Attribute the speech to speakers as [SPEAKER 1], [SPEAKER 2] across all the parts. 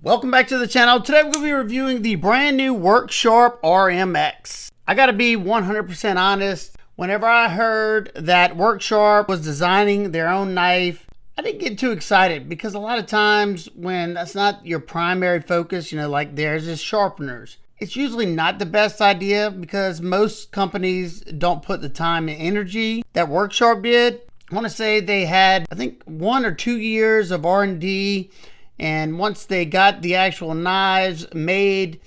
[SPEAKER 1] Welcome back to the channel. Today we're going to be reviewing the brand new Work Sharp RMX. I got to be 100% honest. Whenever I heard that Work Sharp was designing their own knife, I didn't get too excited because a lot of times when that's not your primary focus, like theirs is sharpeners, it's usually not the best idea because most companies don't put the time and energy that Work Sharp did. I want to say they had, I think, 1 or 2 years of R&D. And once they got the actual knives made,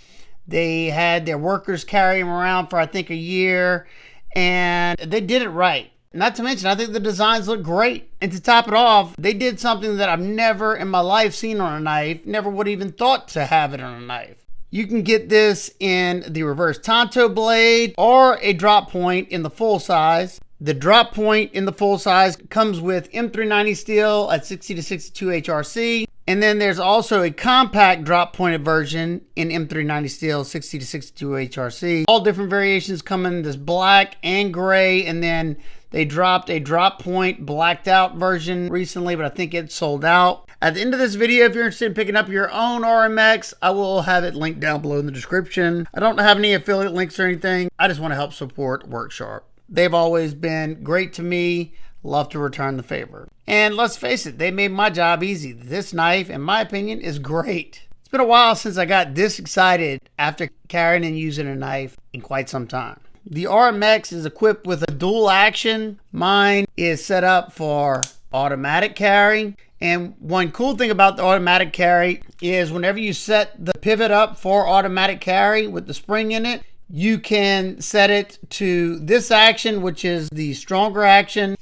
[SPEAKER 1] they had their workers carry them around for, I think, a year. And they did it right. Not to mention, I think the designs look great. And to top it off, they did something that I've never in my life seen on a knife. Never would even thought to have it on a knife. You can get this in the reverse tanto blade or a drop point in the full size. The drop point in the full size comes with M390 steel at 60 to 62 HRC. And then there's also a compact drop pointed version in M390 steel, 60 to 62 HRC. All different variations come in this black and gray. And then they dropped a drop point blacked out version recently, but I think it's sold out. At the end of this video, if you're interested in picking up your own RMX, I will have it linked down below in the description. I don't have any affiliate links or anything. I just want to help support Work Sharp. They've always been great to me. Love to return the favor. And let's face it, they made my job easy. This knife, in my opinion, is great. It's been a while since I got this excited after carrying and using a knife in quite some time. The RMX is equipped with a dual action. Mine is set up for automatic carry. And one cool thing about the automatic carry is whenever you set the pivot up for automatic carry with the spring in it, you can set it to this action, which is the stronger action.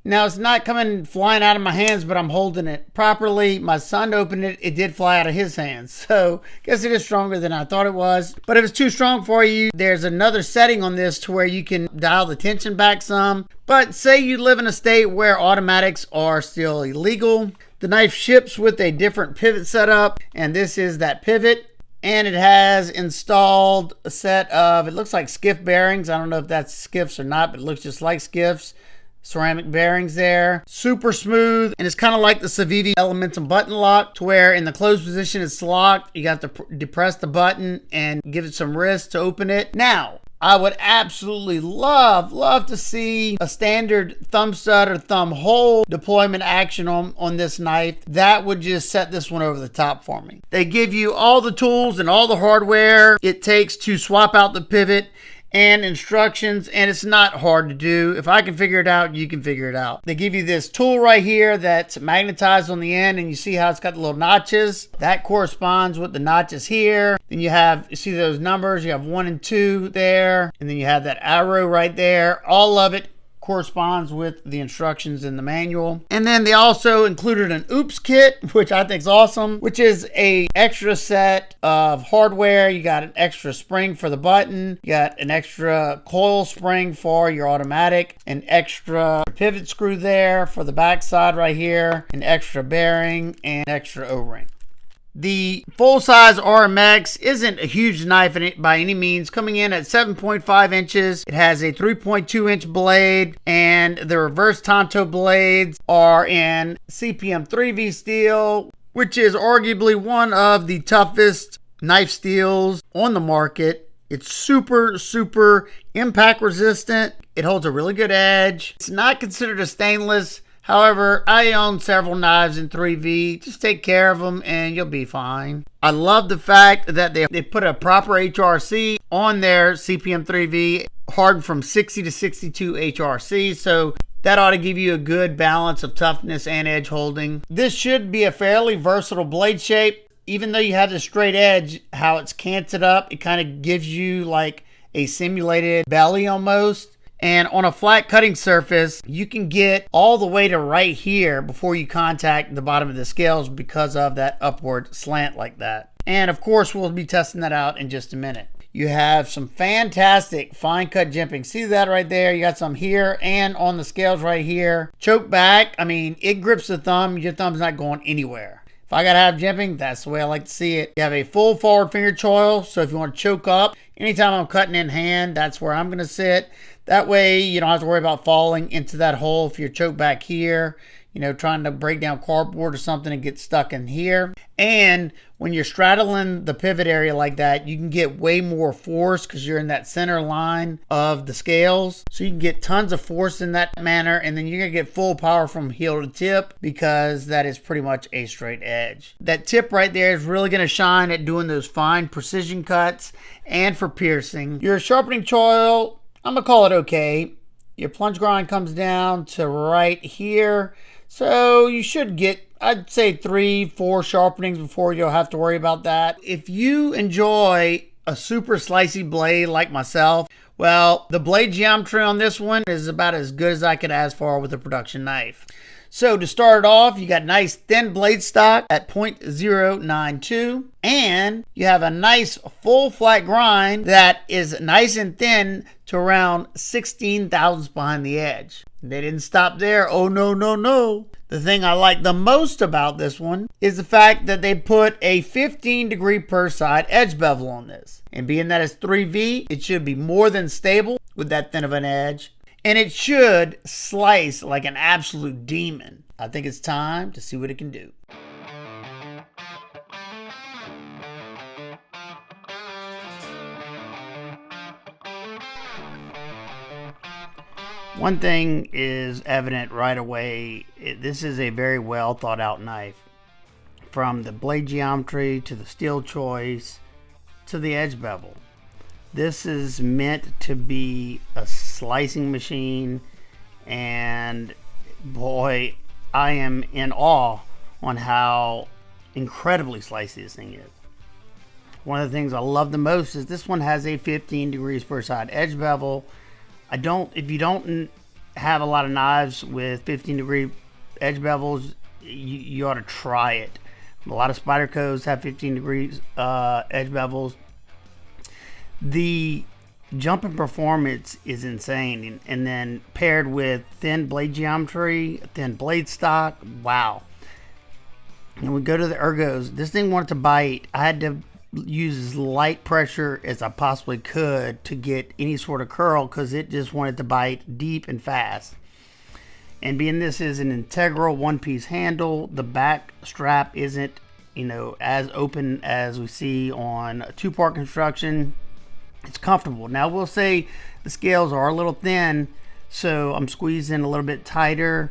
[SPEAKER 1] Now, it's not coming flying out of my hands, but I'm holding it properly. My son opened it. It did fly out of his hands. So I guess it is stronger than I thought it was. But if it's too strong for you, there's another setting on this to where you can dial the tension back some. But say you live in a state where automatics are still illegal. The knife ships with a different pivot setup. And this is that pivot. And it has installed a set of, it looks like skiff bearings. I don't know if that's skiffs or not, but it looks just like skiffs. Ceramic bearings there, super smooth, and it's kind of like the Civivi Elementum button lock, to where in the closed position it's locked. You got to depress the button and give it some wrist to open it. Now, I would absolutely love to see a standard thumb stud or thumb hole deployment action on this knife. That would just set this one over the top for me. They give you all the tools and all the hardware it takes to swap out the pivot and instructions, and it's not hard to do. If I can figure it out, you can figure it out. They give you this tool right here that's magnetized on the end, and you see how it's got the little notches. That corresponds with the notches here. Then you see those numbers. You have 1 and 2 there, and then you have that arrow right there. All of it corresponds with the instructions in the manual. And then they also included an oops kit, which I think is awesome, which is a extra set of hardware. You got an extra spring for the button, you got an extra coil spring for your automatic, an extra pivot screw there for the back side right here, an extra bearing, and extra O-ring. The full-size RMX isn't a huge knife by any means, coming in at 7.5 inches. It has a 3.2-inch blade, and the reverse tanto blades are in CPM 3V steel, which is arguably one of the toughest knife steels on the market. It's super impact resistant. It holds a really good edge. It's not considered a stainless. However, I own several knives in 3V. Just take care of them and you'll be fine. I love the fact that they put a proper HRC on their CPM 3V, hardened from 60 to 62 HRC. So that ought to give you a good balance of toughness and edge holding. This should be a fairly versatile blade shape. Even though you have the straight edge, how it's canted up, it kind of gives you like a simulated belly almost. And on a flat cutting surface, you can get all the way to right here before you contact the bottom of the scales because of that upward slant like that. And of course, we'll be testing that out in just a minute. You have some fantastic fine cut jimping. See that right there? You got some here and on the scales right here. Choke back, I mean, it grips the thumb. Your thumb's not going anywhere. If I gotta have jimping, that's the way I like to see it. You have a full forward finger choil, so if you want to choke up, anytime I'm cutting in hand, that's where I'm gonna sit. That way you don't have to worry about falling into that hole if you're choked back here. trying to break down cardboard or something and get stuck in here. And when you're straddling the pivot area like that, you can get way more force because you're in that center line of the scales. So you can get tons of force in that manner, and then you're going to get full power from heel to tip because that is pretty much a straight edge. That tip right there is really going to shine at doing those fine precision cuts and for piercing. Your sharpening choil, I'm going to call it okay. Your plunge grind comes down to right here. So you should get, I'd say 3-4 sharpenings before you'll have to worry about that. If you enjoy a super slicey blade like myself, well, the blade geometry on this one is about as good as I could ask for with a production knife. So to start it off, you got nice thin blade stock at 0.092, and you have a nice full flat grind that is nice and thin to around 16 thousandths behind the edge. They didn't stop there. Oh, no, no, no. The thing I like the most about this one is the fact that they put a 15-degree per side edge bevel on this. And being that it's 3V, it should be more than stable with that thin of an edge. And it should slice like an absolute demon. I think it's time to see what it can do. One thing is evident right away. This is a very well thought out knife. From the blade geometry to the steel choice to the edge bevel. This is meant to be a slicing machine, and boy, I am in awe on how incredibly slicey this thing is. One of the things I love the most is this one has a 15 degrees per side edge bevel. If you don't have a lot of knives with 15-degree edge bevels, you ought to try it. A lot of Spydercos have 15 degrees edge bevels. The jump in performance is insane, and then paired with thin blade geometry, thin blade stock, wow. And we go to the ergos. This thing wanted to bite. I had to use as light pressure as I possibly could to get any sort of curl because it just wanted to bite deep and fast. And being this is an integral one-piece handle, the back strap isn't, as open as we see on a two-part construction. It's comfortable. Now, we'll say the scales are a little thin, so I'm squeezing a little bit tighter.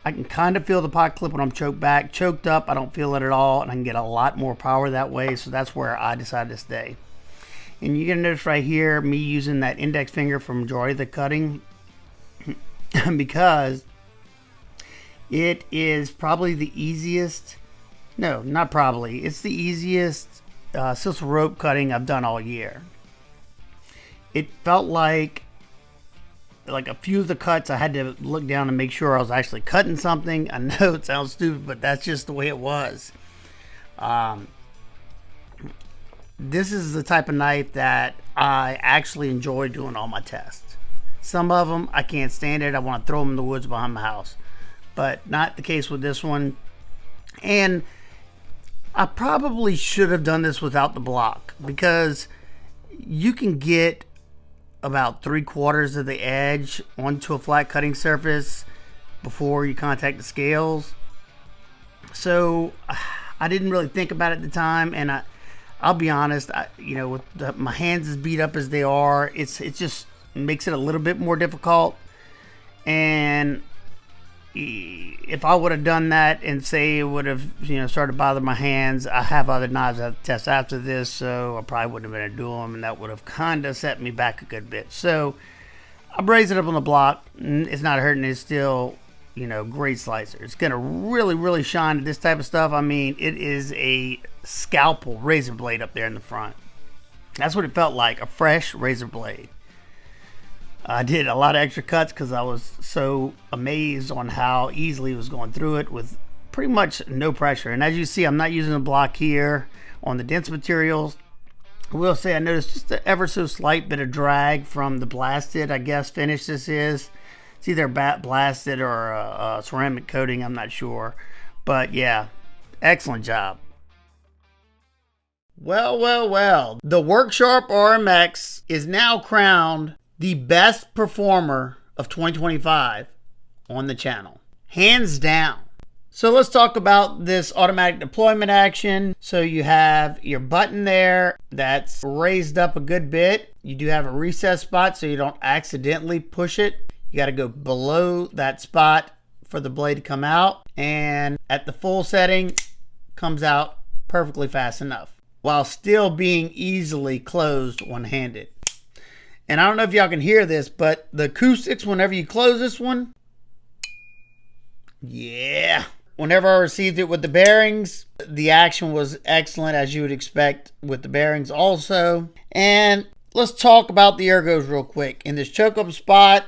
[SPEAKER 1] I can kind of feel the pocket clip when I'm choked back. Choked up, I don't feel it at all, and I can get a lot more power that way, so that's where I decided to stay. And you're going to notice right here me using that index finger for majority of the cutting because it is probably the easiest, no, not probably, it's the easiest sisal rope cutting I've done all year. It felt like a few of the cuts I had to look down and make sure I was actually cutting something. I know it sounds stupid, but that's just the way it was. This is the type of knife that I actually enjoy doing all my tests. Some of them I can't stand it. I want to throw them in the woods behind my house, but not the case with this one. And I probably should have done this without the block because you can get about 3/4 of the edge onto a flat cutting surface before you contact the scales. So I didn't really think about it at the time, and I'll be honest, with my hands as beat up as they are, it just makes it a little bit more difficult. And if I would have done that and say it would have started to bother my hands, I have other knives I have to test after this, so I probably wouldn't have been able to do them, and that would have kind of set me back a good bit. So I braised it up on the block. It's not hurting. It's still great slicer. It's gonna really, really shine at this type of stuff. I mean, it is a scalpel razor blade up there in the front. That's what it felt like, a fresh razor blade. I did a lot of extra cuts because I was so amazed on how easily it was going through it with pretty much no pressure. And as you see, I'm not using a block here on the dense materials. I will say I noticed just an ever so slight bit of drag from the blasted, I guess, finish this is. It's either blasted or a ceramic coating, I'm not sure. But yeah, excellent job. Well, well, well. The Work Sharp RMX is now crowned the best performer of 2025 on the channel. hands down. So let's talk about this automatic deployment action. So you have your button there that's raised up a good bit. You do have a reset spot so you don't accidentally push it. You got to go below that spot for the blade to come out. And at the full setting, comes out perfectly fast enough while still being easily closed one-handed. And I don't know if y'all can hear this, but the acoustics whenever you close this one, yeah. Whenever I received it with the bearings, the action was excellent, as you would expect with the bearings also. And let's talk about the ergos real quick. In this choke up spot,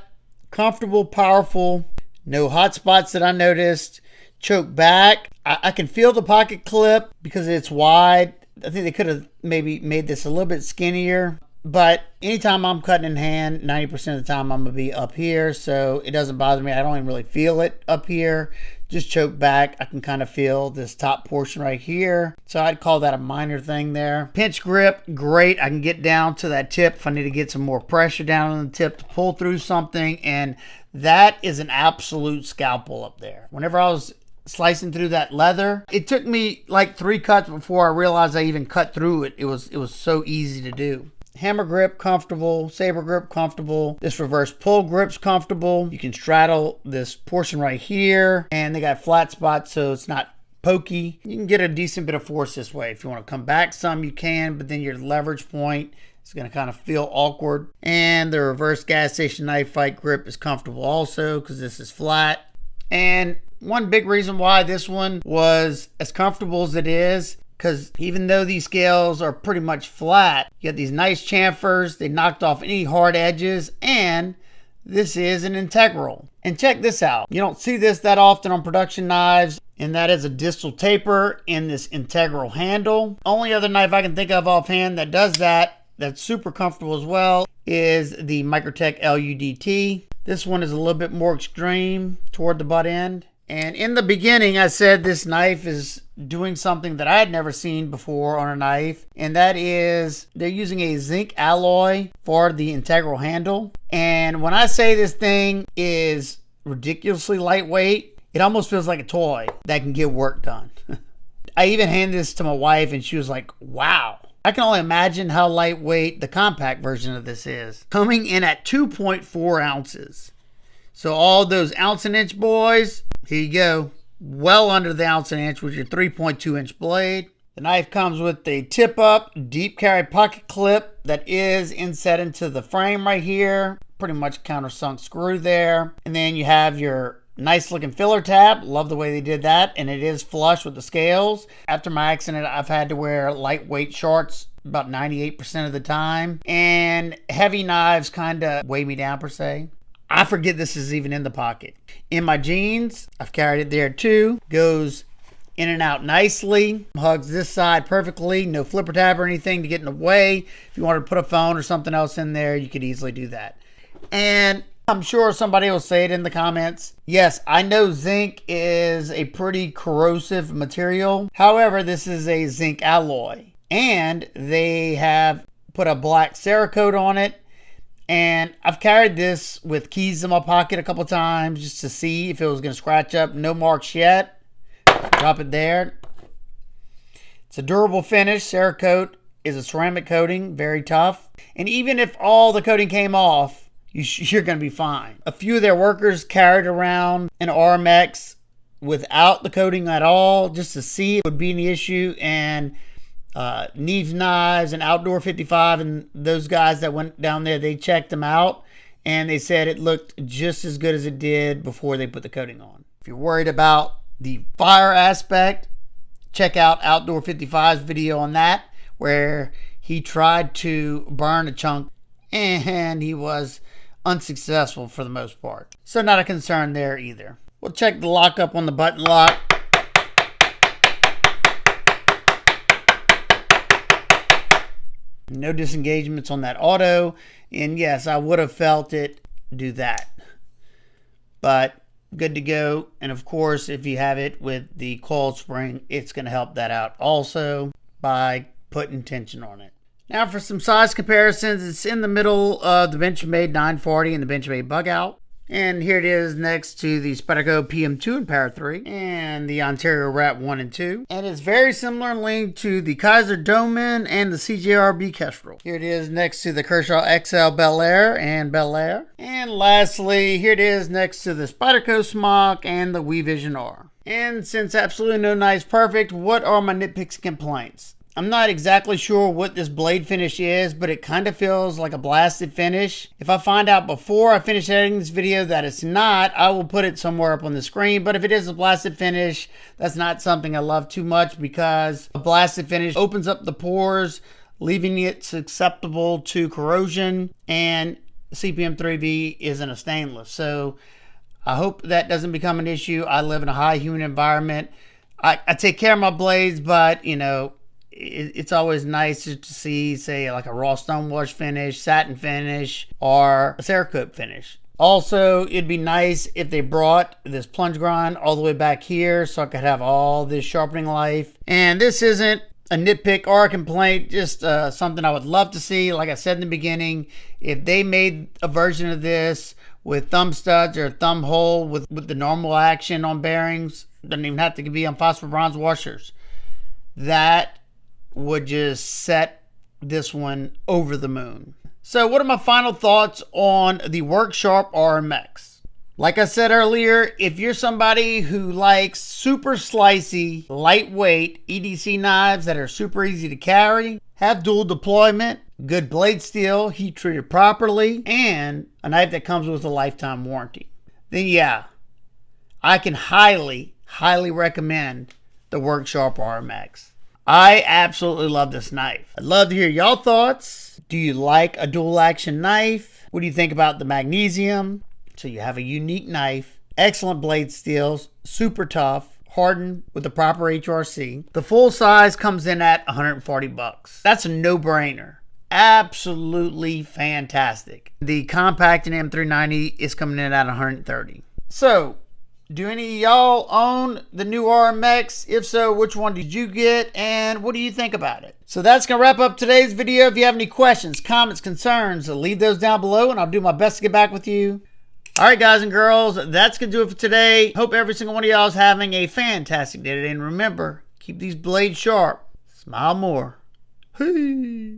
[SPEAKER 1] comfortable, powerful, no hot spots that I noticed. Choke back, I can feel the pocket clip because it's wide. I think they could have maybe made this a little bit skinnier. But anytime I'm cutting in hand, 90% of the time I'm going to be up here. So it doesn't bother me. I don't even really feel it up here. Just choke back. I can kind of feel this top portion right here. So I'd call that a minor thing there. Pinch grip, great. I can get down to that tip if I need to get some more pressure down on the tip to pull through something. And that is an absolute scalpel up there. Whenever I was slicing through that leather, it took me like 3 cuts before I realized I even cut through it. It was so easy to do. Hammer grip, comfortable. Saber grip, comfortable. This reverse pull grip's comfortable. You can straddle this portion right here. And they got flat spots, so it's not pokey. You can get a decent bit of force this way. If you want to come back some, you can, but then your leverage point is going to kind of feel awkward. And the reverse gas station knife fight grip is comfortable also because this is flat. And one big reason why this one was as comfortable as it is, because even though these scales are pretty much flat, you got these nice chamfers. They knocked off any hard edges, and this is an integral. And check this out. You don't see this that often on production knives, and that is a distal taper in this integral handle. Only other knife I can think of offhand that does that, that's super comfortable as well, is the Microtech LUDT. This one is a little bit more extreme toward the butt end. And in the beginning, I said this knife is doing something that I had never seen before on a knife. And that is they're using a zinc alloy for the integral handle. And when I say this thing is ridiculously lightweight, it almost feels like a toy that can get work done. I even handed this to my wife and she was like, wow. I can only imagine how lightweight the compact version of this is. Coming in at 2.4 ounces. So all those ounce and inch boys, here you go. Well under the ounce and inch with your 3.2 inch blade. The knife comes with a tip up, deep carry pocket clip that is inset into the frame right here. Pretty much countersunk screw there. And then you have your nice looking filler tab. Love the way they did that. And it is flush with the scales. After my accident, I've had to wear lightweight shorts about 98% of the time. And heavy knives kind of weigh me down per se. I forget this is even in the pocket. In my jeans, I've carried it there too. Goes in and out nicely. Hugs this side perfectly. No flipper tab or anything to get in the way. If you wanted to put a phone or something else in there, you could easily do that. And I'm sure somebody will say it in the comments. Yes, I know zinc is a pretty corrosive material. However, this is a zinc alloy. And they have put a black Cerakote on it. And I've carried this with keys in my pocket a couple times just to see if it was going to scratch up. No marks yet. Drop it there. It's a durable finish. Cerakote is a ceramic coating, very tough. And even if all the coating came off, you're going to be fine. A few of their workers carried around an RMX without the coating at all just to see if it would be any issue. And Neves Knives and Outdoor 55 and those guys that went down there, they checked them out and they said it looked just as good as it did before they put the coating on. If you're worried about the fire aspect, check out Outdoor 55's video on that, where he tried to burn a chunk and he was unsuccessful for the most part. So not a concern there either. We'll check the lockup on the button lock. No disengagements on that auto. And yes, I would have felt it do that. But good to go. And of course, if you have it with the coiled spring, it's going to help that out also by putting tension on it. Now for some size comparisons, it's in the middle of the Benchmade 940 and the Benchmade Bug Out. And here it is next to the Spyderco PM2 and Power 3 and the Ontario Wrap 1 and 2. And it's very similar in length to the Kaiser Doman and the CJRB Kestrel. Here it is next to the Kershaw XL Bel Air and Bel Air. And lastly, here it is next to the Spyderco Smock and the WeVision R. And since absolutely no knife's perfect, what are my nitpicks and complaints? I'm not exactly sure what this blade finish is, but it kind of feels like a blasted finish. If I find out before I finish editing this video that it's not, I will put it somewhere up on the screen. But if it is a blasted finish, that's not something I love too much, because a blasted finish opens up the pores, leaving it susceptible to corrosion, and CPM 3V isn't a stainless. So I hope that doesn't become an issue. I live in a high humid environment. I take care of my blades, but you know, it's always nice to see, say, like a raw stonewash finish, satin finish, or a Cerakote finish. Also, it'd be nice if they brought this plunge grind all the way back here so I could have all this sharpening life. And this isn't a nitpick or a complaint, just something I would love to see. Like I said in the beginning, if they made a version of this with thumb studs or a thumb hole with the normal action on bearings, doesn't even have to be on phosphor bronze washers, that would just set this one over the moon. So what are my final thoughts on the Work Sharp RMX? Like I said earlier, if you're somebody who likes super slicey, lightweight EDC knives that are super easy to carry, have dual deployment, good blade steel, heat treated properly, and a knife that comes with a lifetime warranty, then yeah, I can highly recommend the Work Sharp RMX. I absolutely love this knife. I'd love to hear y'all thoughts. Do you like a dual action knife? What do you think about the Magnesium? So you have a unique knife, excellent blade steels, super tough, hardened with the proper HRC. The full size comes in at 140 bucks. That's a no-brainer. Absolutely fantastic. The compact and M390 is coming in at 130. So, do any of y'all own the new RMX? If so, which one did you get and what do you think about it? So that's going to wrap up today's video. If you have any questions, comments, concerns, leave those down below and I'll do my best to get back with you. All right, guys and girls, that's going to do it for today. Hope every single one of y'all is having a fantastic day today. And remember, keep these blades sharp. Smile more. Hey.